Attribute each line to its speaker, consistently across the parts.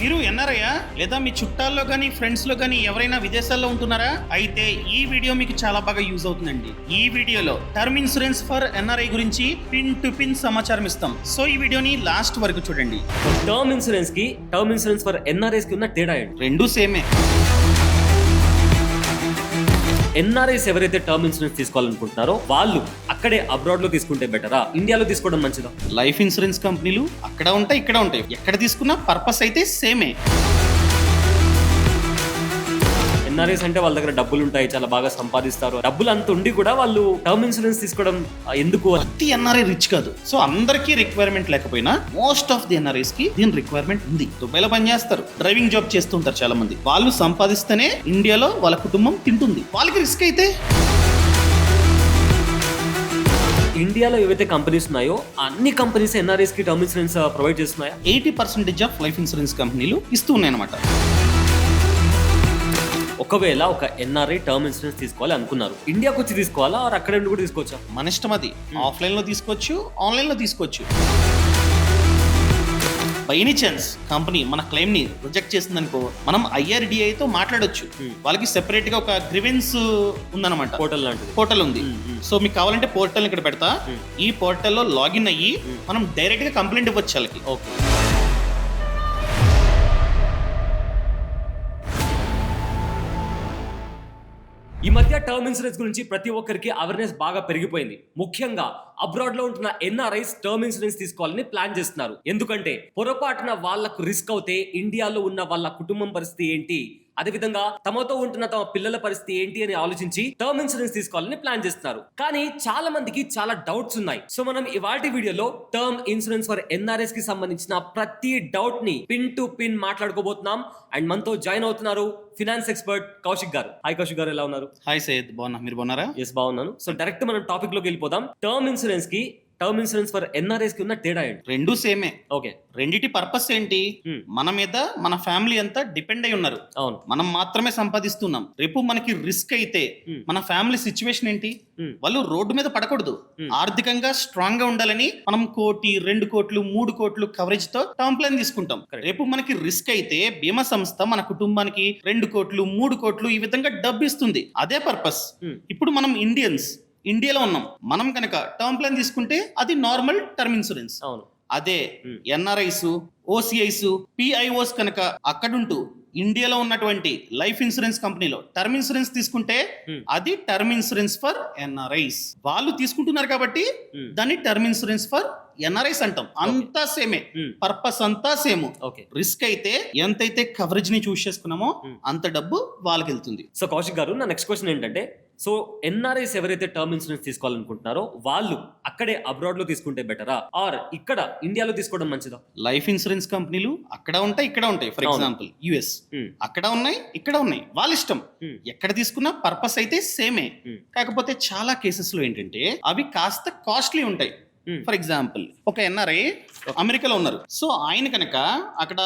Speaker 1: మీరు ఎన్ఆర్ఐయా లేదా మీ చుట్టాల్లో కానీ ఫ్రెండ్స్ లో కానీ ఎవరైనా విదేశాల్లో ఉంటున్నారా? అయితే ఈ వీడియో మీకు చాలా బాగా యూజ్ అవుతుందండి. ఈ వీడియోలో టర్మ్ ఇన్సూరెన్స్ ఫర్ ఎన్ఆర్ఐ గురించి పిన్ టు పిన్ సమాచారం ఇస్తాం. సో ఈ వీడియోని లాస్ట్ వరకు చూడండి.
Speaker 2: టర్మ్ ఇన్సూరెన్స్ ఫర్ ఎన్ఆర్ఐస్ కి ఉన్న తేడా ఏంటి?
Speaker 1: రెండు సేమే.
Speaker 2: ఎన్ఆర్ఐస్ ఎవరైతే టర్మ్ ఇన్సూరెన్స్ తీసుకోవాలనుకుంటున్నారో వాళ్ళు అక్కడే అబ్రాడ్ లో తీసుకుంటే బెటరా, ఇండియాలో తీసుకోవడం మంచిదా?
Speaker 1: లైఫ్ ఇన్సూరెన్స్ కంపెనీలు అక్కడ ఉంటాయి, ఇక్కడ ఉంటాయి. ఎక్కడ తీసుకున్నా పర్పస్ అయితే సేమే.
Speaker 2: ఎన్ఆర్ఐస్ అంటే వాళ్ళ దగ్గర డబ్బులు ఉంటాయి, చాలా బాగా సంపాదిస్తారు. డబ్బులు అంత ఉండి కూడా వాళ్ళు టర్మ్ ఇన్సూరెన్స్ తీసుకోవడం ఎందుకు?
Speaker 1: ప్రతి ఎన్ఆర్ఐ రిచ్ కాదు. సో అందరికీ రిక్వైర్మెంట్ లేకపోయినా మోస్ట్ ఆఫ్ ది ఎన్ఆర్ఐస్ కి దీని రిక్వైర్మెంట్ ఉంది. దుబాయ్లో పనిచేస్తారు, డ్రైవింగ్ జాబ్ చేస్తుంటారు చాలా మంది. వాళ్ళు సంపాదిస్తేనే ఇండియాలో వాళ్ళ కుటుంబం తింటుంది. వాళ్ళకి రిస్క్ అయితే
Speaker 2: ఇండియాలో ఏవైతే కంపెనీస్ ఉన్నాయో అన్ని కంపెనీస్ ఎన్ఆర్ఐస్ కి టర్మ్ ఇన్సూరెన్స్ ప్రొవైడ్ చేస్తున్నాయా?
Speaker 1: 80% ఆఫ్ లైఫ్ ఇన్సూరెన్స్ కంపెనీలు ఇస్తూ ఉన్నాయి అన్నమాట.
Speaker 2: ఒకవేళ ఒక ఎన్ఆర్ఐ టర్మ్ ఇన్సూరెన్స్ తీసుకోవాలి అనుకున్నారు, ఇండియాకి వచ్చి తీసుకోవాలా ఆర్ అక్కడ నుండి కూడా తీసుకోవచ్చా?
Speaker 1: మన ఇష్టం అది. ఆఫ్లైన్ లో తీసుకోవచ్చు, ఆన్లైన్ లో తీసుకోవచ్చు. బై ఎనీ ఛాన్స్ కంపెనీ మన క్లెయిమ్ ని రిజెక్ట్ చేసిందనుకో, మనం IRDAతో మాట్లాడొచ్చు. వాళ్ళకి సెపరేట్ గా ఒక గ్రీవెన్స్ ఉందన్నమాట,
Speaker 2: పోర్టల్ లాంటిది.
Speaker 1: పోర్టల్ ఉంది. సో మీకు కావాలంటే పోర్టల్ ఇక్కడ పెడతా. ఈ పోర్టల్లో లాగిన్ అయ్యి మనం డైరెక్ట్ గా కంప్లైంట్ ఇవ్వచ్చు వాళ్ళకి.
Speaker 2: ఓకే. ఈ మధ్య టర్మ్ ఇన్సూరెన్స్ గురించి ప్రతి ఒక్కరికి అవేర్నెస్ బాగా పెరిగిపోయింది. ముఖ్యంగా అబ్రాడ్ లో ఉంటున్న ఎన్ఆర్ఐస్ టర్మ్ ఇన్సూరెన్స్ తీసుకోవాలని ప్లాన్ చేస్తున్నారు. ఎందుకంటే పొరపాటున వాళ్లకు రిస్క్ అవుతే ఇండియాలో ఉన్న వాళ్ళ కుటుంబం పరిస్థితి ఏంటి, అదేవిధంగా తమతో ఉంటున్న తమ పిల్లల పరిస్థితి ఏంటి అని ఆలోచించి టర్మ్ ఇన్సూరెన్స్ తీసుకోవాలని ప్లాన్ చేస్తున్నారు. కానీ చాలా మందికి చాలా డౌట్స్ ఉన్నాయి. సో మనం ఇవాల్టి వీడియోలో టర్మ్ ఇన్సూరెన్స్ ఫర్ ఎన్ఆర్ఐస్ కి సంబంధించిన ప్రతి డౌట్ ని పిన్ టు పిన్ మాట్లాడుకోబోతున్నాం. అండ్ మనతో జాయిన్ అవుతున్నారు ఫినాన్స్ ఎక్స్పర్ట్ కౌశిక్ గారు. హాయ్ కౌశిక్ గారు, ఎలా ఉన్నారు?
Speaker 1: హాయ్ సయ్యద్, బాగున్నా. మీరు బాగున్నారా?
Speaker 2: ఎస్, బాగున్నాను. సో డైరెక్ట్ మనం టాపిక్ లోకి వెళ్ళిపోదాం. టర్మ్ ఇన్సూరెన్స్ ఫర్ ఎన్ఆర్ఐస్ కి ఉన్న తేడా ఏంటి?
Speaker 1: రెండు సేమే.
Speaker 2: ఓకే.
Speaker 1: రెండిటి పర్పస్ ఏంటి? మన మీద మన ఫ్యామిలీ అంతా డిపెండ్ అయి ఉన్నారు.
Speaker 2: అవును.
Speaker 1: మనం మాత్రమే సంపాదిస్తున్నాం. రేపు మనకి రిస్క్ అయితే మన ఫ్యామిలీ సిచ్యువేషన్ ఏంటి? వాళ్ళు రోడ్డు మీద పడకూడదు. ఆర్థికంగా స్ట్రాంగ్ గా ఉండాలని మనం 1 కోటి, 2 కోట్లు, 3 కోట్లు కవరేజ్ తో టర్మ్ ప్లాన్ తీసుకుంటాం. రేపు మనకి రిస్క్ అయితే బీమా సంస్థ మన కుటుంబానికి 2 కోట్లు, 3 కోట్లు ఈ విధంగా డబ్బు ఇస్తుంది. అదే పర్పస్. ఇప్పుడు మనం ఇండియాలో ఉన్నాం. మనం కనుక టర్మ్ ప్లాన్ తీసుకుంటే అది నార్మల్ టర్మ్ ఇన్సూరెన్స్.
Speaker 2: అవును.
Speaker 1: అదే ఎన్ఆర్ఐస్, OCIs, PIOs కనుక అక్కడుంటూ ఇండియాలో ఉన్నటువంటి లైఫ్ ఇన్సూరెన్స్ కంపెనీలో టర్మ్ ఇన్సూరెన్స్ తీసుకుంటే అది టర్మ్ ఇన్సూరెన్స్ ఫర్ ఎన్ఆర్ఐస్. వాళ్ళు తీసుకుంటున్నారు కాబట్టి దాన్ని టర్మ్ ఇన్సూరెన్స్ ఫర్ ఎన్ఆర్ఐస్ అంటాం. అంతా సేమే, పర్పస్ అంతా సేమ్. రిస్క్ అయితే ఎంతైతే కవరేజ్ ని చూస్ చేసుకున్నామో అంత డబ్బు వాళ్ళకి వెళ్తుంది.
Speaker 2: సో కౌశిక్ గారు, నా నెక్స్ట్ క్వశ్చన్ ఏంటంటే, సో ఎన్ఆర్ఐస్ ఎవరైతే టర్మ్ ఇన్సూరెన్స్ తీసుకోవాలనుకుంటున్నారో వాళ్ళు అక్కడే అబ్రాడ్ లో తీసుకుంటే బెటరా ఆర్ ఇక్కడ ఇండియాలో తీసుకోవడం మంచిదా?
Speaker 1: లైఫ్ ఇన్సూరెన్స్ కంపెనీలు అక్కడ ఉంటాయి, ఇక్కడ ఉంటాయి. ఫర్ ఎగ్జాంపుల్ US అక్కడ ఉన్నాయి, ఇక్కడ ఉన్నాయి. వాళ్ళ ఇష్టం. ఎక్కడ తీసుకున్నా పర్పస్ అయితే సేమే. కాకపోతే చాలా కేసెస్ లో ఏంటంటే అవి కాస్త కాస్ట్లీ ఉంటాయి. ఫర్ ఎగ్జాంపుల్ ఒక ఎన్ఆర్ఐ అమెరికాలో ఉన్నారు. సో ఆయన కనుక అక్కడ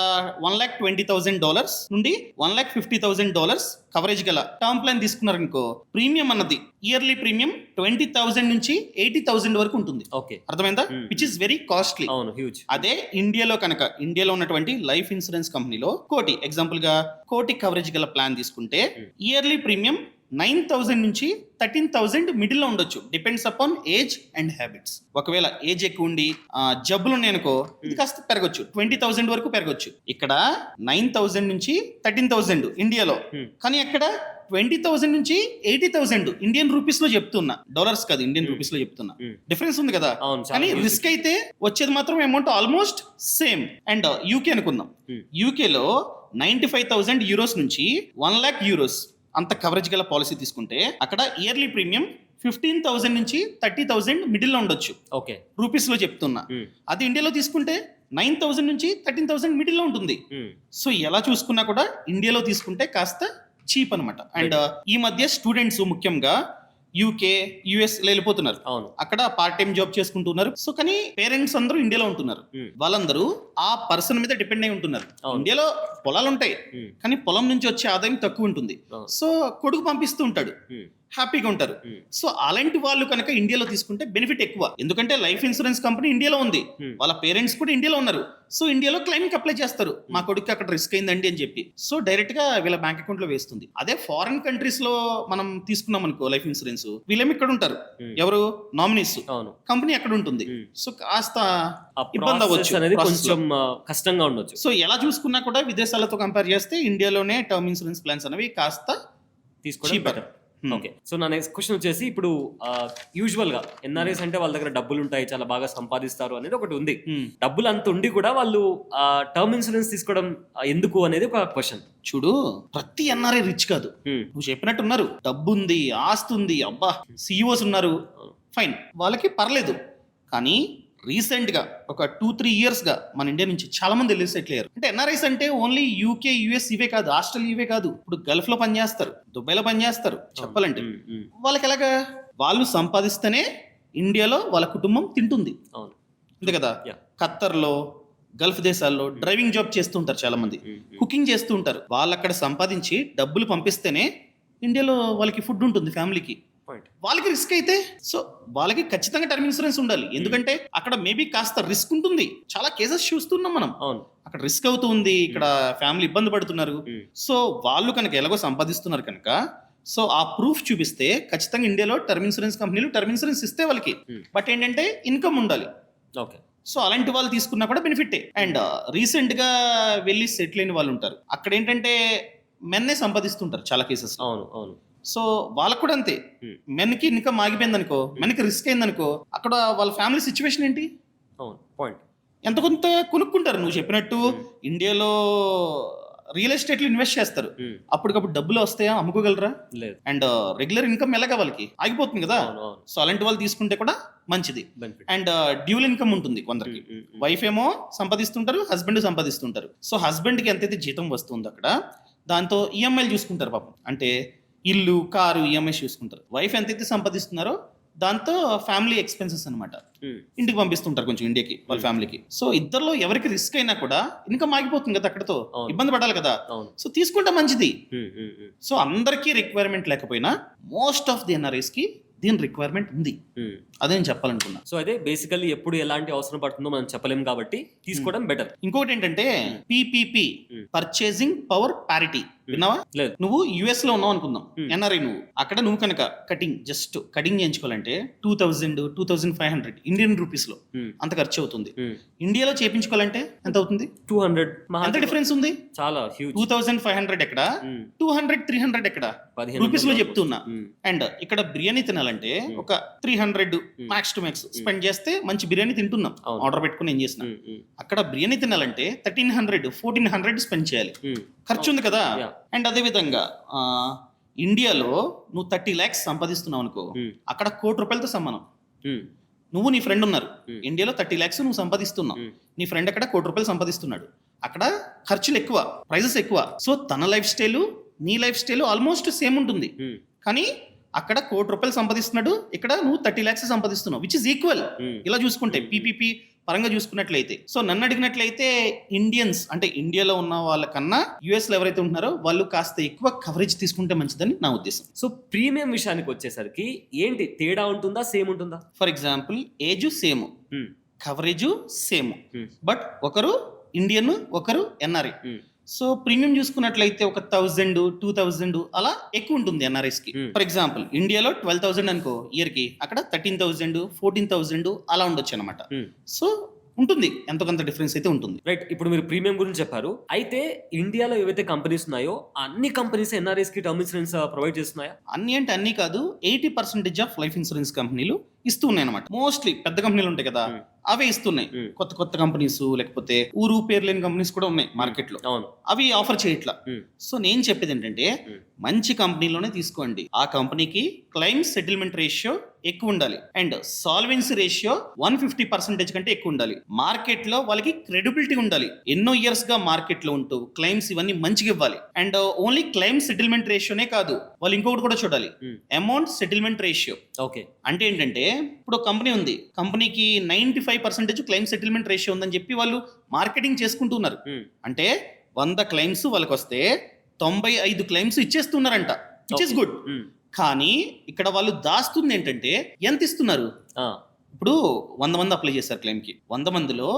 Speaker 1: $1,20,000 నుండి $1,50,000 కవరేజ్ గల టర్మ్ ప్లాన్ తీసుకున్నారనుకో, ప్రీమియం అన్నది ఇయర్లీ ప్రీమియం 20,000 నుంచి 80,000 వరకు ఉంటుంది.
Speaker 2: ఓకే,
Speaker 1: అర్థమైందా? Which is very costly.
Speaker 2: అవును, హ్యూజ్.
Speaker 1: అదే ఇండియాలో ఉన్నటువంటి లైఫ్ ఇన్సూరెన్స్ కంపెనీలో ఎగ్జాంపుల్ గా 1 కోటి కవరేజ్ గల ప్లాన్ తీసుకుంటే ఇయర్లీ ప్రీమియం 9,000 నుంచి 13,000 మిడిల్ లో ఉండొచ్చు. Depends upon age and habits. ఒకవేళ ఏజ్ ఎక్కువ ఉండి జబ్బులు ఉన్నాయనుకో, ఇది కాస్త పెరగొచ్చు, 20,000 వరకు పెరగొచ్చు. ఇక్కడ 9,000 నుంచి 13,000 ఇండియాలో. కానీ అక్కడ 20,000 నుంచి 80,000 ఇండియన్ రూపీస్ లో చెప్తున్నా, డాలర్స్ కాదు, ఇండియన్ రూపీస్ లో చెప్తున్నా. డిఫరెన్స్ ఉంది కదా. కానీ రిస్క్ అయితే వచ్చేది మాత్రం amount almost same. And UK అనుకుందాం. UK లో 95,000 euros నుంచి 1 lakh euros అంత కవరేజ్ గల పాలసీ తీసుకుంటే అక్కడ ఇయర్లీ ప్రీమియం 15,000 నుంచి 30,000 మిడిల్ లో ఉండొచ్చు. ఓకే, రూపీస్ లో చెప్తున్నా. అది ఇండియాలో తీసుకుంటే 9,000 నుంచి 13,000 మిడిల్ లో ఉంటుంది. సో ఎలా చూసుకున్నా కూడా ఇండియాలో తీసుకుంటే కాస్త చీప్ అనమాట. అండ్ ఈ మధ్య స్టూడెంట్స్ ముఖ్యంగా UK, US వెళ్ళిపోతున్నారు. అక్కడ పార్ట్ టైం జాబ్ చేసుకుంటున్నారు. సో కానీ పేరెంట్స్ అందరూ ఇండియాలో ఉంటున్నారు. వాళ్ళందరూ ఆ పర్సన్ మీద డిపెండ్ అయి ఉంటున్నారు. ఇండియాలో పొలాలు ఉంటాయి, కానీ పొలం నుంచి వచ్చే ఆదాయం తక్కువ ఉంటుంది. సో కొడుకు పంపిస్తూ ఉంటాడు. హ్యాపీగా ఉంటారు.
Speaker 2: Hmm.
Speaker 1: సో అలాంటి వాళ్ళు కనుక ఇండియాలో తీసుకుంటే బెనిఫిట్ ఎక్కువ, ఎందుకంటే లైఫ్ ఇన్సూరెన్స్ కంపెనీ ఇండియాలో ఉంది, వాళ్ళ పేరెంట్స్ కూడా ఇండియాలో ఉన్నారు. సో ఇండియాలో క్లెయిమ్ కి అప్లై చేస్తారు, మా కొడుకు అక్కడ రిస్క్ అయిందండి అని చెప్పి. సో డైరెక్ట్ గా వీళ్ళ బ్యాంక్ అకౌంట్ లో వేస్తుంది. అదే ఫారిన్ కంట్రీస్ లో మనం తీసుకున్నాం అనుకో లైఫ్ ఇన్సూరెన్స్, వీళ్ళేమి ఇక్కడ ఉంటారు, ఎవరు నామినీస్,
Speaker 2: అవును.
Speaker 1: కంపెనీ అక్కడ ఉంటుంది. సో కాస్త
Speaker 2: ఆ
Speaker 1: ఇబ్బంది
Speaker 2: process
Speaker 1: అవ్వచ్చు
Speaker 2: అనేది
Speaker 1: process లో.
Speaker 2: కొంచెం కష్టంగా ఉండొచ్చు.
Speaker 1: సో ఎలా చూసుకున్నా కూడా విదేశాలతో కంపేర్ చేస్తే ఇండియాలోనే టర్మ్ ఇన్సూరెన్స్ ప్లాన్స్ అనేవి కాస్త
Speaker 2: తీసుకోవడం
Speaker 1: cheaper.
Speaker 2: బెటర్. ఓకే, సో నా నెక్స్ట్ క్వశ్చన్ వచ్చేసి, ఇప్పుడు యూజువల్ గా ఎన్ఆర్ఐస్ అంటే వాళ్ళ దగ్గర డబ్బులు ఉంటాయి, చాలా బాగా సంపాదిస్తారు అనేది ఒకటి ఉంది. డబ్బులు అంత ఉండి కూడా వాళ్ళు టర్మ్ ఇన్సూరెన్స్ తీసుకోవడం ఎందుకు అనేది ఒక క్వశ్చన్.
Speaker 1: చూడు, ప్రతి ఎన్ఆర్ఐ రిచ్ కాదు, నువ్వు చెప్పినట్టు ఉన్నారు, డబ్బు ఉంది, ఆస్తి ఉంది, అబ్బా సిఇఓస్ ఉన్నారు, ఫైన్, వాళ్ళకి పర్లేదు. కానీ రీసెంట్ గా ఒక 2-3 years గా మన ఇండియా నుంచి చాలా మంది వెళ్ళి సెటిల్ అయ్యారు. అంటే ఎన్ఆర్ఐస్ అంటే ఓన్లీ యూకే, యుఎస్ ఇవే కాదు, ఆస్ట్రేలియా ఇవే కాదు, ఇప్పుడు గల్ఫ్ లో పనిచేస్తారు, దుబాయ్ లో పనిచేస్తారు. చెప్పాలంటే వాళ్ళకి ఎలాగా, వాళ్ళు సంపాదిస్తేనే ఇండియాలో వాళ్ళ కుటుంబం తింటుంది,
Speaker 2: అవును
Speaker 1: అంతే కదా. ఖత్తర్లో, గల్ఫ్ దేశాల్లో డ్రైవింగ్ జాబ్ చేస్తుంటారు చాలా మంది, కుకింగ్ చేస్తూ ఉంటారు. వాళ్ళు అక్కడ సంపాదించి డబ్బులు పంపిస్తేనే ఇండియాలో వాళ్ళకి ఫుడ్ ఉంటుంది ఫ్యామిలీకి.
Speaker 2: పాయింట్.
Speaker 1: వాళ్ళకి రిస్క్ అయితే సో వాళ్ళకి ఖచ్చితంగా టర్మ్ ఇన్సూరెన్స్ ఉండాలి, ఎందుకంటే అక్కడ మేబీ కాస్త రిస్క్ ఉంటుంది. చాలా కేసెస్ చూస్తున్నాం మనం,
Speaker 2: అవును,
Speaker 1: అక్కడ రిస్క్ అవుతుంది, ఇక్కడ ఫ్యామిలీ ఇబ్బంది పడుతున్నారు. సో వాళ్ళు కనుక ఎలాగో సంపాదిస్తున్నారు కనుక, సో ఆ ప్రూఫ్ చూపిస్తే ఖచ్చితంగా ఇండియాలో టర్మ్ ఇన్సూరెన్స్ కంపెనీలు టర్మ్ ఇన్సూరెన్స్ ఇస్తే వాళ్ళకి. బట్ ఏంటంటే ఇన్కమ్ ఉండాలి.
Speaker 2: ఓకే,
Speaker 1: సో అలాంటి వాళ్ళు తీసుకున్నా కూడా బెనిఫిటే. అండ్ రీసెంట్ గా వెళ్ళి సెటిల్ అయిన వాళ్ళు ఉంటారు, అక్కడ ఏంటంటే మెన్నే సంపాదిస్తుంటారు చాలా కేసెస్.
Speaker 2: అవును అవును,
Speaker 1: సో వాళ్ళకు కూడా అంతే, మెన్కి ఇన్కమ్ ఆగిపోయింది అనుకో, మెన్కి రిస్క్ అయింది అనుకో, అక్కడ వాళ్ళ ఫ్యామిలీ సిచ్యువేషన్ ఏంటి,
Speaker 2: అవును పాయింట్.
Speaker 1: ఎంత కొంత కొనుక్కుంటారు. నువ్వు చెప్పినట్టు ఇండియాలో రియల్ ఎస్టేట్ లో ఇన్వెస్ట్ చేస్తారు, అప్పటికప్పుడు డబ్బులు వస్తాయా, అమ్ముకోగలరా?
Speaker 2: లేదు.
Speaker 1: అండ్ రెగ్యులర్ ఇన్కమ్ ఎలాగా వాళ్ళకి ఆగిపోతుంది కదా.
Speaker 2: అవును అవును,
Speaker 1: సో అలాంటి వాళ్ళు తీసుకుంటే కూడా మంచిది.
Speaker 2: బెనిఫిట్.
Speaker 1: అండ్ డ్యూల్ ఇన్కమ్ ఉంటుంది కొందరికి, వైఫ్ ఏమో సంపాదిస్తుంటారు, హస్బెండ్ సంపాదిస్తుంటారు. సో హస్బెండ్ కి ఎంతైతే జీతం వస్తుందో అక్కడ దాంతో ఈఎంఐలు చూసుకుంటారు పాపం, అంటే ఇల్లు, కారు ఈఎంఐస్ చూసుకుంటారు. వైఫ్ ఎంతైతే సంపాదిస్తున్నారో దాంతో ఫ్యామిలీ ఎక్స్పెన్సెస్ అన్నమాట, ఇంటికి పంపిస్తుంటారు కొంచెం ఇండియాకి వాళ్ళ ఫ్యామిలీకి. సో ఇద్దరిలో ఎవరికి రిస్క్ అయినా కూడా ఇన్కమ్ ఆగిపోతుంది కదా, అక్కడతో ఇబ్బంది పడాలి కదా. సో తీసుకుంటే మంచిది. సో అందరికీ రిక్వైర్మెంట్ లేకపోయినా మోస్ట్ ఆఫ్ ది ఎన్ఆర్ఐస్ కి దీని రిక్వైర్మెంట్ ఉంది, అదే నేను చెప్పాలనుకున్నా.
Speaker 2: సో అదే బేసికల్లీ ఎప్పుడు ఎలాంటి అవసరం పడుతుందో మనం చెప్పలేం కాబట్టి తీసుకోవడం బెటర్.
Speaker 1: ఇంకొకటి ఏంటంటే పీపీపీ, పర్చేసింగ్ పవర్ పారిటీ, విన్నావా?
Speaker 2: లేదు.
Speaker 1: నువ్వు యుఎస్ లో ఉన్నావు అనుకుందాం, ఎన్ఆర్ఐ నువ్వు, అక్కడ నువ్వు కనుక జస్ట్ కటింగ్ చేయించుకోవాలంటే 2,000-2,500 ఇండియన్ రూపీస్ లో అంత ఖర్చు అవుతుంది. ఇండియాలో చేయించుకోవాలంటే ఎంత అవుతుంది?
Speaker 2: 200.
Speaker 1: ఎంత డిఫరెన్స్ ఉంది?
Speaker 2: చాలా హ్యూజ్.
Speaker 1: 2,500 ఎక్కడ, 200-300 ఎక్కడ రూపీస్ లో చెప్తున్నా. అండ్ ఇక్కడ బిర్యానీ తినాలంటే ఒక 300 మ్యాక్స్ టు మ్యాక్స్ స్పెండ్ చేస్తే మంచి బిర్యానీ తింటున్నాం, ఆర్డర్ పెట్టుకుని ఏం చేసిన. అక్కడ బిర్యానీ తినాలంటే 1,300-1,400 స్పెండ్ చేయాలి, ఖర్చు ఉంది కదా. అండ్ అదే విధంగా ఇండియాలో నువ్వు 30 lakhs సంపాదిస్తున్నావు అనుకో, అక్కడ 1 కోటి రూపాయలతో సమానం. నువ్వు నీ ఫ్రెండ్ ఉన్నారు, ఇండియాలో 30 lakhs నువ్వు సంపాదిస్తున్నావు, నీ ఫ్రెండ్ అక్కడ 1 కోటి రూపాయలు సంపాదిస్తున్నాడు. అక్కడ ఖర్చులు ఎక్కువ, ప్రైజెస్ ఎక్కువ. సో తన లైఫ్ స్టైల్ నీ లైఫ్ స్టైల్ ఆల్మోస్ట్ సేమ్ ఉంటుంది, కానీ అక్కడ 1 కోటి రూపాయలు సంపాదిస్తున్నాడు, ఇక్కడ నువ్వు 30 lakhs సంపాదిస్తున్నావు, విచ్ ఇస్ ఈక్వల్. ఇలా చూసుకుంటే పీపీపీ పరంగా చూసుకున్నట్లయితే. సో నన్ను అడిగినట్లయితే ఇండియన్స్ అంటే ఇండియాలో ఉన్న వాళ్ళకన్నా యుఎస్ లో ఎవరైతే ఉంటున్నారో వాళ్ళు కాస్త ఎక్కువ కవరేజ్ తీసుకుంటే మంచిదని నా ఉద్దేశం.
Speaker 2: సో ప్రీమియం విషయానికి వచ్చేసరికి ఏంటి తేడా ఉంటుందా, సేమ్ ఉంటుందా?
Speaker 1: For example age same, coverage same, but ఒకరు ఇండియన్ ఒకరు ఎన్ఆర్ఐ. సో ప్రీమియం చూసుకున్నట్లయితే ఒక 1,000-2,000 అలా ఎక్కువ ఉంటుంది ఎన్ఆర్ఐస్ కి. ఫర్ ఎగ్జాంపుల్ ఇండియాలో 12,000 అనుకో ఇయర్ కి, అక్కడ 13,000-14,000 అలా ఉండొచ్చు అనమాట. సో ఉంటుంది, ఎంతో కొంత డిఫరెన్స్ అయితే ఉంటుంది.
Speaker 2: రైట్, ఇప్పుడు మీరు ప్రీమియం గురించి చెప్పారు. అయితే ఇండియాలో ఏవైతే కంపెనీస్ ఉన్నాయో అన్ని కంపెనీస్ ఎన్ఆర్ఐస్ కి టర్మ్ ఇన్సూరెన్స్ ప్రొవైడ్ చేస్తున్నాయా?
Speaker 1: అన్ని అంటే అన్ని కాదు, 80% ఆఫ్ లైఫ్ ఇన్సూరెన్స్ కంపెనీలు ఇస్తూ ఉన్నాయి అనమాట. మోస్ట్లీ పెద్ద కంపెనీలు ఉంటాయి కదా, అవే ఇస్తున్నాయి. కొత్త కొత్త కంపెనీస్ లేకపోతే ఊరు పేరు లేని కంపెనీస్ కూడా ఉన్నాయి మార్కెట్ లో, అవి ఆఫర్ చేయట్లా. సో నేను చెప్పేది ఏంటంటే మంచి కంపెనీలోనే తీసుకోండి, ఆ కంపెనీకి క్లెయిమ్ సెటిల్మెంట్ రేషియో ఎక్కువ ఉండాలి అండ్ సాల్వెన్సీ రేషియో 150% కంటే ఎక్కువ ఉండాలి. మార్కెట్ లో వాళ్ళకి క్రెడిబిలిటీ ఉండాలి, ఎన్నో ఇయర్స్ గా మార్కెట్ లో ఉంటూ క్లెయిమ్స్ ఇవన్నీ మంచిగా ఇవ్వాలి. అండ్ ఓన్లీ క్లెయిమ్ సెటిల్మెంట్ రేషియోనే కాదు, వాళ్ళు ఇంకొకటి కూడా చూడాలి, అమౌంట్ సెటిల్మెంట్ రేషియో.
Speaker 2: ఓకే,
Speaker 1: అంటే ఏంటంటే ఇప్పుడు కంపెనీ ఉంది, కంపెనీకి 95% క్లెయిమ్ సెటిల్మెంట్ రేషియో ఉందని చెప్పి వాళ్ళు మార్కెటింగ్ చేసుకుంటున్నారు. అంటే 100 క్లెయిమ్స్ వాళ్ళకి వస్తే 95 క్లెయిమ్స్ ఇచ్చేస్తున్నారంట, విచ్ ఇస్ గుడ్. కానీ ఇక్కడ వాళ్ళు దాస్తుంది ఏంటంటే ఎంత ఇస్తున్నారు. ఇప్పుడు 100 మంది అప్లై చేశారు క్లెయిమ్కి. 100 మందిలో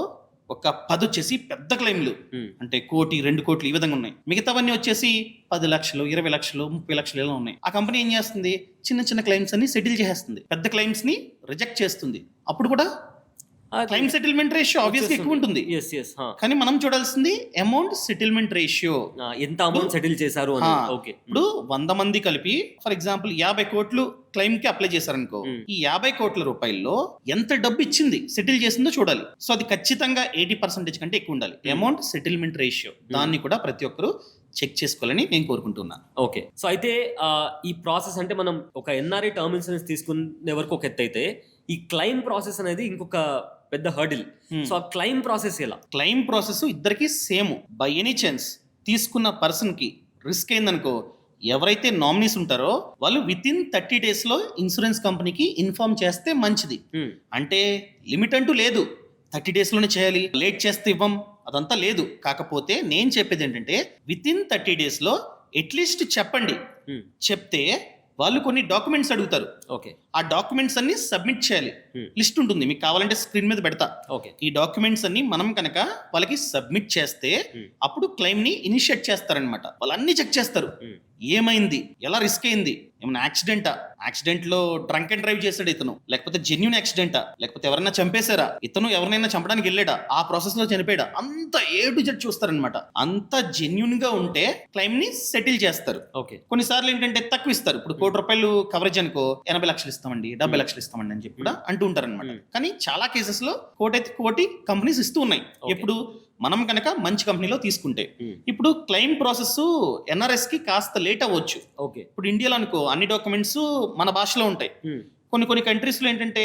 Speaker 1: ఒక 10 వచ్చేసి పెద్ద క్లెయిమ్లు, అంటే 1 కోటి 2 కోట్లు ఈ విధంగా ఉన్నాయి. మిగతావన్నీ వచ్చేసి 10 లక్షలు 20 లక్షలు 30 లక్షలు ఇలా ఉన్నాయి. ఆ కంపెనీ ఏం చేస్తుంది, చిన్న చిన్న క్లెయిమ్స్ అన్ని సెటిల్ చేసేస్తుంది, పెద్ద క్లెయిమ్స్ ని రిజెక్ట్ చేస్తుంది. అప్పుడు కూడా క్లైమ్ సెటిల్మెంట్ రేషియో ఆబ్వియస్గా ఎక్కువ ఉంటుంది. కానీ మనం చూడాల్సింది అమౌంట్ సెటిల్మెంట్ రేషియో,
Speaker 2: ఎంత అమౌంట్ సెటిల్ చేశారు.
Speaker 1: ఇప్పుడు 100 మంది కలిపి ఫర్ ఎగ్జాంపుల్ 50 కోట్లు క్లెయిమ్ కి అప్లై చేశారనుకో, ఈ 50 కోట్ల రూపాయల్లో ఎంత డబ్బు ఇచ్చింది సెటిల్ చేసిందో చూడాలి. సో అది ఖచ్చితంగా 80% కంటే ఎక్కువ ఉండాలి అమౌంట్ సెటిల్మెంట్ రేషియో. దాన్ని కూడా ప్రతి ఒక్కరు చెక్ చేసుకోవాలని నేను కోరుకుంటున్నాను.
Speaker 2: ఓకే, సో అయితే ఈ ప్రాసెస్ అంటే మనం ఒక ఎన్ఆర్ఐ టర్మ్ ఇన్సూరెన్స్ తీసుకునే వరకు ఒక ఎత్తు అయితే, ఈ క్లెయిమ్ ప్రాసెస్ అనేది ఇంకొక పెద్ద హర్డిల్. సో ఆ క్లెయిమ్ ప్రాసెస్ ఎలా?
Speaker 1: క్లెయిమ్ ప్రాసెస్ ఇద్దరికి సేమ్. బై ఎనీ ఛాన్స్ తీసుకున్న పర్సన్ కి రిస్క్ అయిందనుకో, ఎవరైతే నామినీస్ ఉంటారో వాళ్ళు వితిన్ 30 days లో ఇన్సూరెన్స్ కంపెనీకి ఇన్ఫార్మ్ చేస్తే మంచిది. అంటే లిమిట్ అంటూ లేదు, 30 days లోనే చేయాలి, లేట్ చేస్తే ఇవ్వం అదంతా లేదు. కాకపోతే నేను చెప్పేది ఏంటంటే వితిన్ 30 days లో అట్లీస్ట్ చెప్పండి. చెప్తే వాళ్ళు కొన్ని డాక్యుమెంట్స్ అడుగుతారు.
Speaker 2: ఓకే,
Speaker 1: ఆ డాక్యుమెంట్స్ అన్ని సబ్మిట్ చేయాలి. లిస్ట్ ఉంటుంది, మీకు కావాలంటే స్క్రీన్ మీద పెడతా.
Speaker 2: ఓకే,
Speaker 1: ఈ డాక్యుమెంట్స్ అన్ని మనం కనుక వాళ్ళకి సబ్మిట్ చేస్తే అప్పుడు క్లెయిమ్ ని ఇనిషియేట్ చేస్తారనమాట. వాళ్ళు అన్ని చెక్ చేస్తారు, ఏమైంది, ఎలా రిస్క్ అయింది, ఏమైనా యాక్సిడెంట్ లో డ్రంక్ అండ్ డ్రైవ్ చేశాడు ఇతను, లేకపోతే జెన్యూన్ యాక్సిడెంటా, లేకపోతే ఎవరైనా చంపేశారా, ఇతను ఎవరినైనా చంపడానికి వెళ్ళాడా, ఆ ప్రాసెస్ లో చనిపోయాడా, అంత A to Z చూస్తారనమాట. అంత జెన్యూన్ గా ఉంటే క్లెయిమ్ ని సెటిల్ చేస్తారు.
Speaker 2: ఓకే,
Speaker 1: కొన్నిసార్లు ఏంటంటే తక్కువ ఇస్తారు. ఇప్పుడు 1 కోటి రూపాయలు కవరేజ్ అనుకో, 80 లక్షలు ఇస్తామండి, 70 లక్షలు ఇస్తామండి అని చెప్పి కూడా అంటూ ఉంటారనమాట. కానీ చాలా కేసెస్ లో 1 కోటి కంపెనీస్ ఇస్తూ ఉన్నాయి. ఎప్పుడు మనం కనుక మంచి కంపెనీలో తీసుకుంటే. ఇప్పుడు క్లెయిమ్ ప్రాసెస్ ఎన్ఆర్ఎస్ కి కాస్త లేట్ అవ్వచ్చు.
Speaker 2: ఓకే,
Speaker 1: ఇప్పుడు ఇండియాలో అనుకో అన్ని డాక్యుమెంట్స్ మన భాషలో ఉంటాయి. కొన్ని కంట్రీస్ లో ఏంటంటే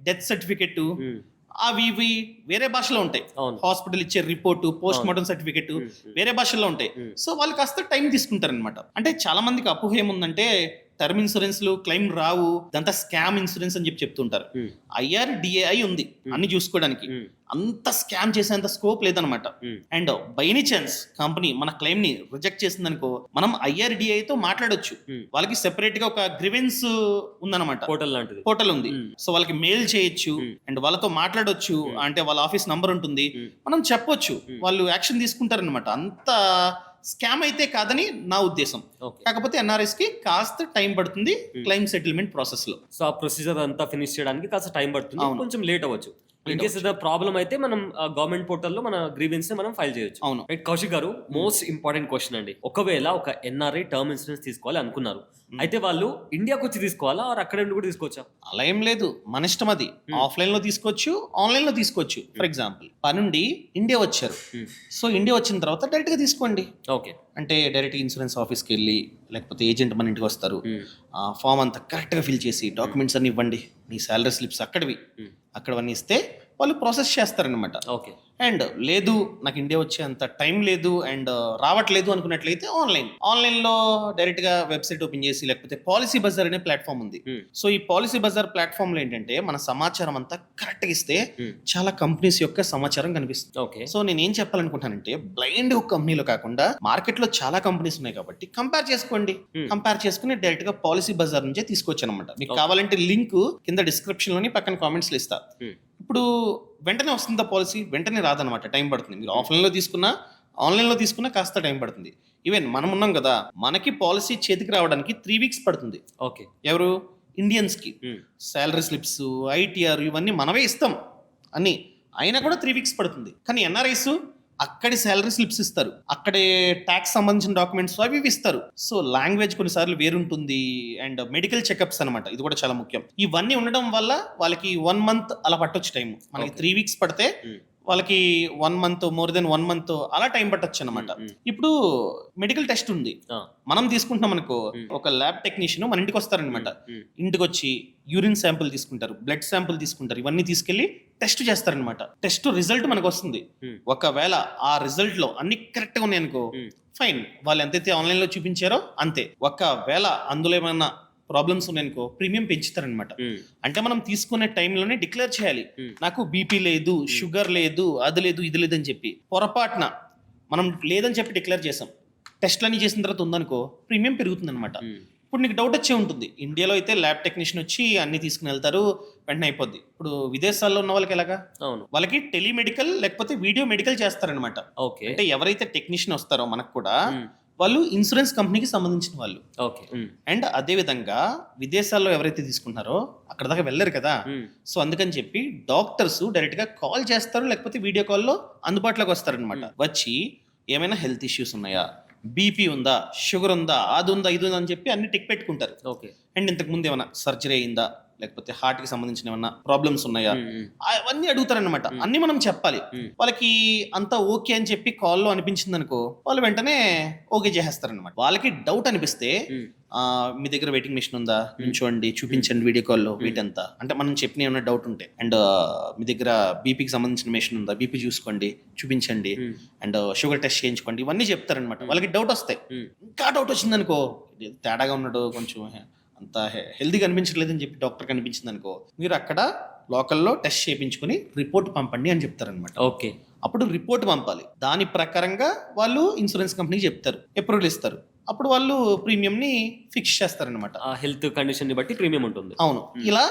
Speaker 1: డెత్ సర్టిఫికెట్ అవి ఇవి వేరే భాషలో ఉంటాయి. హాస్పిటల్ ఇచ్చే రిపోర్టు, పోస్ట్ మార్టం సర్టిఫికెట్ వేరే భాషల్లో ఉంటాయి. సో వాళ్ళు కాస్త టైం తీసుకుంటారు అనమాట. అంటే చాలా మందికి అపోహ ఏముందంటే టర్మ్ ఇన్సూరెన్స్ లు క్లెయిమ్ రావు, ఇదంతా స్కామ్ ఇన్సూరెన్స్ అని చెప్తుంటారు. IRDAI ఉంది అన్ని చూసుకోవడానికి, అంత స్కామ్ చేసేంత స్కోప్ లేదనమాట. And by any chance company మన క్లెయిమ్ ని రిజెక్ట్ చేసిందనుకో, మనం IRDAI తో మాట్లాడొచ్చు. వాళ్ళకి సెపరేట్ గా ఒక గ్రివెన్స్ ఉందన్నమాట, పోర్టల్ ఉంది. సో వాళ్ళకి మెయిల్ చేయొచ్చు అండ్ వాళ్ళతో మాట్లాడొచ్చు. అంటే వాళ్ళ ఆఫీస్ నంబర్ ఉంటుంది, మనం చెప్పొచ్చు, వాళ్ళు యాక్షన్ తీసుకుంటారనమాట. అంత స్కామ్ అయితే కాదని నా ఉద్దేశం. కాకపోతే ఎన్ఆర్ఎస్ కి కాస్త టైం పడుతుంది క్లెయిమ్ సెటిల్మెంట్ ప్రాసెస్ లో.
Speaker 2: సో ఆ ప్రొసీజర్ అంతా ఫినిష్ చేయడానికి కాస్త టైం పడుతుంది, కొంచెం లేట్ అవ్వచ్చు. ఇన్ కేస్ ఏదైనా ప్రాబ్లం అయితే మనం గవర్నమెంట్ పోర్టల్లో మన గ్రీవెన్స్ మనం ఫైల్ చేయొచ్చు.
Speaker 1: అవును.
Speaker 2: రైట్, కౌశిక్ గారు, మోస్ట్ ఇంపార్టెంట్ క్వశ్చన్ అండి. ఒకవేళ ఒక ఎన్ఆర్ఐ టర్మ్ ఇన్సూరెన్స్ తీసుకోవాలి అనుకున్నారు, అయితే వాళ్ళు ఇండియాకి వచ్చి తీసుకోవాలా అక్కడ నుండి కూడా తీసుకోవచ్చా?
Speaker 1: అలా ఏం లేదు, మన ఇష్టం అది. ఆఫ్లైన్ లో తీసుకోవచ్చు, ఆన్లైన్ లో తీసుకోవచ్చు. ఫర్ ఎగ్జాంపుల్ పనుండి ఇండియా వచ్చారు, సో ఇండియా వచ్చిన తర్వాత డైరెక్ట్ గా తీసుకోండి.
Speaker 2: ఓకే,
Speaker 1: అంటే డైరెక్ట్ ఇన్సూరెన్స్ ఆఫీస్కి వెళ్ళి లేకపోతే ఏజెంట్ మన ఇంటికి వస్తారు, ఆ ఫామ్ అంతా కరెక్ట్గా ఫిల్ చేసి డాక్యుమెంట్స్ అన్ని ఇవ్వండి, మీ శాలరీ స్లిప్స్ అక్కడవన్నీ ఇస్తే వాళ్ళు ప్రాసెస్ చేస్తారనమాట.
Speaker 2: ఓకే,
Speaker 1: అండ్ లేదు నాకు ఇండియా వచ్చే అంత టైం లేదు అండ్ రావట్లేదు అనుకున్నట్లయితే ఆన్లైన్లో డైరెక్ట్గా వెబ్సైట్ ఓపెన్ చేసి, లేకపోతే పాలసీ బజార్ అనే ప్లాట్ఫామ్ ఉంది. సో ఈ పాలసీ బజార్ ప్లాట్ఫామ్లో ఏంటంటే మన సమాచారం అంతా కరెక్ట్గా ఇస్తే చాలా కంపెనీస్ యొక్క సమాచారం కనిపిస్తుంది.
Speaker 2: ఓకే,
Speaker 1: సో నేను ఏం చెప్పాలనుకుంటానంటే బ్లైండ్ ఒక కంపెనీలో కాకుండా మార్కెట్లో చాలా కంపెనీస్ ఉన్నాయి కాబట్టి కంపేర్ చేసుకోండి. కంపేర్ చేసుకుని డైరెక్ట్ గా పాలసీ బజార్ నుంచే తీసుకోవచ్చు అనమాట. మీకు కావాలంటే లింక్ కింద డిస్క్రిప్షన్ లోని పక్కన కామెంట్స్ లో ఇస్తా. ఇప్పుడు వెంటనే వస్తుందా పాలసీ, వెంటనే రాదనమాట, టైం పడుతుంది. మీరు ఆఫ్లైన్లో తీసుకున్నా ఆన్లైన్లో తీసుకున్నా కాస్త టైం పడుతుంది. ఈవెన్ మనం ఉన్నాం కదా, మనకి పాలసీ చేతికి రావడానికి 3 weeks పడుతుంది.
Speaker 2: ఓకే,
Speaker 1: ఎవరు ఇండియన్స్కి శాలరీ స్లిప్స్, ITR ఇవన్నీ మనమే ఇస్తాం అన్ని, అయినా కూడా 3 weeks పడుతుంది. కానీ ఎన్ఆర్ఐస్ అక్కడి శాలరీ స్లిప్స్ ఇస్తారు, అక్కడే ట్యాక్స్ సంబంధించిన డాక్యుమెంట్స్ అవి ఇస్తారు. సో లాంగ్వేజ్ కొన్నిసార్లు వేరుంటుంది అండ్ మెడికల్ చెకప్స్ అనమాట, ఇది కూడా చాలా ముఖ్యం. ఇవన్నీ ఉండడం వల్ల వాళ్ళకి 1 month అలా పట్టొచ్చు టైం. మనకి 3 weeks పడితే వాళ్ళకి 1 month, మోర్ దెన్ 1 month అలా టైం పట్టొచ్చు అనమాట. ఇప్పుడు మెడికల్ టెస్ట్ ఉంది, మనం తీసుకుంటున్నాం అనుకో, ఒక ల్యాబ్ టెక్నీషియన్ మన ఇంటికి వస్తారనమాట. ఇంటికి వచ్చి యూరిన్ శాంపుల్ తీసుకుంటారు, బ్లడ్ శాంపుల్ తీసుకుంటారు, ఇవన్నీ తీసుకెళ్లి టెస్ట్ చేస్తారనమాట. టెస్ట్ రిజల్ట్ మనకు వస్తుంది. ఒకవేళ ఆ రిజల్ట్ లో అన్ని కరెక్ట్ గా ఉన్నాయి అనుకో, ఫైన్, వాళ్ళు ఎంతైతే ఆన్లైన్ లో చూపించారో అంతే. ఒకవేళ అందులో ఏమైనా ప్రాబ్లమ్స్ ఉన్నాయనుకో ప్రీమియం పెంచుతారనమాట. అంటే మనం తీసుకునే టైంలోనే డిక్లేర్ చేయాలి, నాకు బీపీ లేదు, షుగర్ లేదు, అది లేదు, ఇది లేదు అని చెప్పి. పొరపాటున మనం లేదని చెప్పి డిక్లేర్ చేసాం, టెస్ట్లన్నీ చేసిన తర్వాత ఉందనుకో ప్రీమియం పెరుగుతుంది అనమాట. ఇప్పుడు ఇప్పుడు నీకు డౌట్ వచ్చే ఉంటుంది, ఇండియాలో అయితే ల్యాబ్ టెక్నీషియన్ వచ్చి అన్ని తీసుకుని వెళ్తారు, వెంటనే అయిపోద్ది. ఇప్పుడు విదేశాల్లో ఉన్న వాళ్ళకి ఎలాగా,
Speaker 2: అవును.
Speaker 1: వాళ్ళకి టెలిమెడికల్ లేకపోతే వీడియో మెడికల్ చేస్తారనమాట.
Speaker 2: ఓకే.
Speaker 1: అంటే ఎవరైతే టెక్నీషియన్ వస్తారో మనకు కూడా వాళ్ళు ఇన్సూరెన్స్ కంపెనీకి సంబంధించిన వాళ్ళు.
Speaker 2: ఓకే.
Speaker 1: అండ్ అదే విధంగా విదేశాల్లో ఎవరైతే తీసుకుంటున్నారో అక్కడ దాకా వెళ్ళరు కదా, సో అందుకని చెప్పి డాక్టర్స్ డైరెక్ట్ గా కాల్ చేస్తారు, లేకపోతే వీడియో కాల్లో అందుబాటులోకి వస్తారనమాట. వచ్చి ఏమైనా హెల్త్ ఇష్యూస్ ఉన్నాయా, బీపీ ఉందా, షుగర్ ఉందా, అది ఉందా, ఇది ఉందా అని చెప్పి అన్ని టిక్ పెట్టుకుంటారు.
Speaker 2: ఓకే.
Speaker 1: అండ్ ఇంతకు ముందు ఏమైనా సర్జరీ అయిందా, లేకపోతే హార్ట్ కి సంబంధించిన ఏమన్నా ప్రాబ్లమ్స్ ఉన్నాయా, అవన్నీ అడుగుతారనమాట. అన్ని మనం చెప్పాలి. వాళ్ళకి అంతా ఓకే అని చెప్పి కాల్లో అనిపించింది అనుకో, వాళ్ళు వెంటనే ఓకే చేసేస్తారనమాట. వాళ్ళకి డౌట్ అనిపిస్తే మీ దగ్గర వెయిటింగ్ మిషన్ ఉందా, నించోండి, చూపించండి వీడియో కాల్లో వెయిట్ ఎంత, అంటే మనం చెప్పిన ఏమైనా డౌట్ ఉంటే. అండ్ మీ దగ్గర బీపీకి సంబంధించిన మిషన్ ఉందా, బీపీ చూసుకోండి, చూపించండి, అండ్ షుగర్ టెస్ట్ చేయించుకోండి, ఇవన్నీ చెప్తారనమాట. వాళ్ళకి డౌట్ వస్తాయి. ఇంకా డౌట్ వచ్చింది అనుకో, తేడాగా ఉన్నాడు, కొంచెం అంత హెల్దీగా అనిపించట్లేదు అని చెప్పి డాక్టర్ కనిపించింది అనుకో, మీరు అక్కడ లోకల్లో టెస్ట్ చేయించుకుని రిపోర్ట్ పంపండి అని చెప్తారనమాట.
Speaker 2: ఓకే.
Speaker 1: అప్పుడు రిపోర్ట్ పంపాలి. దాని ప్రకారంగా వాళ్ళు ఇన్సూరెన్స్ కంపెనీకి చెప్తారు, అప్రూవల్ ఇస్తారు. అప్పుడు వాళ్ళు ప్రీమియం ని ఫిక్స్ చేస్తారనమాట.
Speaker 2: ఆ హెల్త్ కండిషన్ ని బట్టి ప్రీమియం ఉంటుంది.
Speaker 1: అవును, ఇలా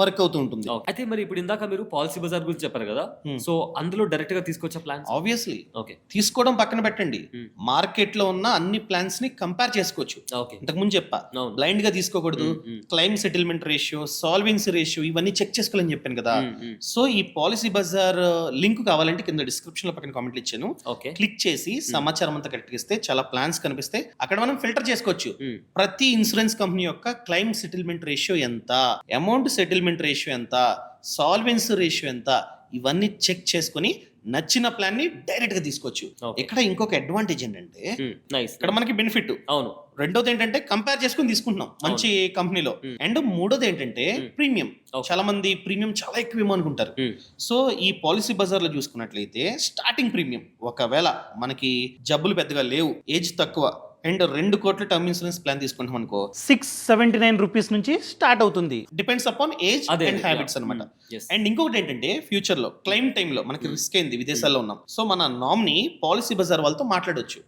Speaker 1: వర్క్ అవుతూ ఉంటుంది.
Speaker 2: అయితే మరి ఇప్పుడు ఇందాక మీరు పాలసీ బజార్ గురించి చెప్పారు కదా, సో అందులో డైరెక్ట్ గా తీసుకొచ్చే ప్లాన్స్?
Speaker 1: Obviously
Speaker 2: okay.
Speaker 1: తీసుకోవడం పక్కన పెట్టండి, మార్కెట్ లో ఉన్న అన్ని ప్లాన్స్ ని కంపేర్ చేసుకోవచ్చు.
Speaker 2: ఓకే.
Speaker 1: ఇంతకు ముందు చెప్పా, బ్లైండ్ గా తీసుకోకూడదు, claim settlement ratio, solvency ratio, ఇవన్నీ చెక్ చేసుకోవాలని చెప్పాను కదా. సో ఈ పాలసీ బజార్ లింక్ కావాలంటే కింద డిస్క్రిప్షన్ లో పక్కన కామెంట్లు ఇచ్చాను, క్లిక్ చేసి సమాచారం అంతా కరెక్ట్ ఇస్తే చాలా ప్లాన్స్ కనిపిస్తే అక్కడ మనం ఫిల్టర్ చేసుకోవచ్చు. ప్రతి ఇన్సూరెన్స్ కంపెనీ యొక్క క్లైమ్ సెటిల్మెంట్ రేషియో ఎంత, అమౌంట్ సెటిల్మెంట్ రేషియో ఎంత, సాల్వెన్సీ రేషియో ఎంత, ఇవన్నీ చెక్ చేసుకుని నచ్చిన ప్లాన్ ని డైరెక్ట్ గా తీసుకోవచ్చు. ఇక్కడ ఇంకొక అడ్వాంటేజ్ ఏంటంటే, ఇక్కడ మనకి బెనిఫిట్.
Speaker 2: అవును.
Speaker 1: రెండోది ఏంటంటే కంపేర్ చేసుకుని తీసుకుంటున్నాం మంచి కంపెనీలో. అండ్ మూడోది ఏంటంటే ప్రీమియం. చాలా మంది ప్రీమియం చాలా ఎక్కువ అనుకుంటారు. సో ఈ పాలసీ బజార్ లో చూసుకున్నట్లయితే స్టార్టింగ్ ప్రీమియం, ఒకవేళ మనకి జబ్బులు పెద్దగా లేవు, ఏజ్ తక్కువ, అండ్ 2 కోట్ల టర్మ్ ఇన్సూరెన్స్ ప్లాన్ తీసుకుంటాం అనుకో, 679 రూపీస్ నుంచి స్టార్ట్ అవుతుంది. Depends upon age and habits అనమాట. అండ్ ఇంకొకటి ఏంటంటే ఫ్యూచర్ లో క్లైమ్ టైమ్ లో మనకి రిస్క్ అయింది, విదేశాల్లో ఉన్నాం, సో మన నామినీ పాలసీ బజార్ వాళ్ళతో మాట్లాడొచ్చు.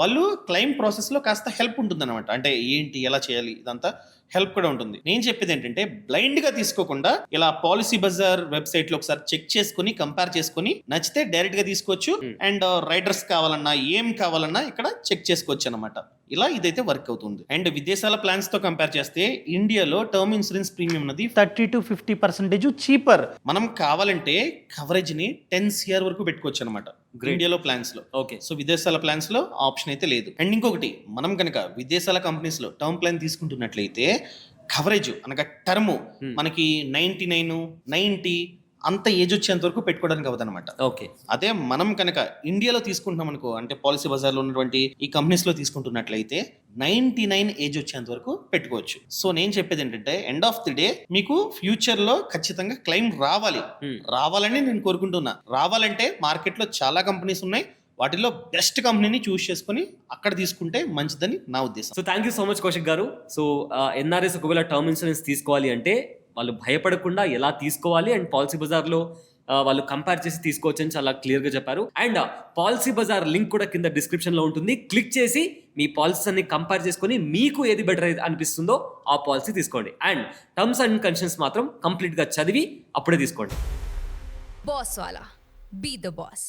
Speaker 1: వాళ్ళు క్లైమ్ ప్రాసెస్ లో కాస్త హెల్ప్ ఉంటుంది అనమాట. అంటే ఏంటి, ఎలా చేయాలి, ఇదంతా హెల్ప్ కూడా ఉంటుంది. నేను చెప్పేది ఏంటంటే బ్లైండ్ గా తీసుకోకుండా ఇలా పాలసీ బజార్ వెబ్సైట్ లో ఒకసారి చెక్ చేసుకుని కంపేర్ చేసుకుని నచ్చితే డైరెక్ట్ గా తీసుకోవచ్చు. అండ్ రైడర్స్ కావాలన్నా ఏం కావాలన్నా ఇక్కడ చెక్ చేసుకోవచ్చు అనమాట. ఇలా ఇదైతే వర్క్ అవుతుంది. అండ్ విదేశాల ప్లాన్స్ తో కంపేర్ చేస్తే ఇండియాలో టర్మ్ ఇన్సూరెన్స్ ప్రీమియం అనేది 30 to 50% చీపర్. మనం కావాలంటే కవరేజ్ ని 10 CR వరకు పెట్టుకోవచ్చు అనమాట ఇండియాలో ప్లాన్స్ లో. ఓకే. సో విదేశాల ప్లాన్స్ లో ఆప్షన్ అయితే లేదు. అండ్ ఇంకొకటి, మనం కనుక విదేశాల కంపెనీస్ లో టర్మ్ ప్లాన్ తీసుకుంటున్నట్లయితే కవరేజ్ అనగా టర్మ్ మనకి 99, 90 అంత ఏజ్ వచ్చేంత వరకు పెట్టుకోవడానికి అవదనమాట.
Speaker 2: ఓకే.
Speaker 1: అదే మనం కనుక ఇండియాలో తీసుకుంటున్నాం అనుకో, అంటే పాలసీ బజార్ లో ఉన్నటువంటి ఈ కంపెనీస్ లో తీసుకుంటున్నట్లయితే 99 ఏజ్ వచ్చేంత వరకు పెట్టుకోవచ్చు. సో నేను చెప్పేది ఏంటంటే ఎండ్ ఆఫ్ ది డే మీకు ఫ్యూచర్ లో ఖచ్చితంగా క్లెయిమ్ రావాలని నేను కోరుకుంటున్నా. రావాలంటే మార్కెట్ లో చాలా కంపెనీస్ ఉన్నాయి, వాటిలో బెస్ట్ కంపెనీని చూస్ చేసుకుని అక్కడ తీసుకుంటే మంచిదని నా ఉద్దేశం.
Speaker 2: So thank you so much Kaushik గారు. సో ఎన్ఆర్ఎస్ ఒకవేళ టర్మ్ ఇన్సూరెన్స్ తీసుకోవాలి అంటే వాళ్ళు భయపడకుండా ఎలా తీసుకోవాలి అండ్ పాలసీ బజార్లో వాళ్ళు కంపేర్ చేసి తీసుకోవచ్చు అని చాలా క్లియర్గా చెప్పారు. అండ్ పాలసీ బజార్ లింక్ కూడా కింద డిస్క్రిప్షన్లో ఉంటుంది. క్లిక్ చేసి మీ పాలసీస్ అన్ని కంపేర్ చేసుకొని మీకు ఏది బెటర్ అనిపిస్తుందో ఆ పాలసీ తీసుకోండి. అండ్ టర్మ్స్ అండ్ కండిషన్స్ మాత్రం కంప్లీట్గా చదివి అప్పుడే తీసుకోండి.
Speaker 3: Boss Wala. Be the boss.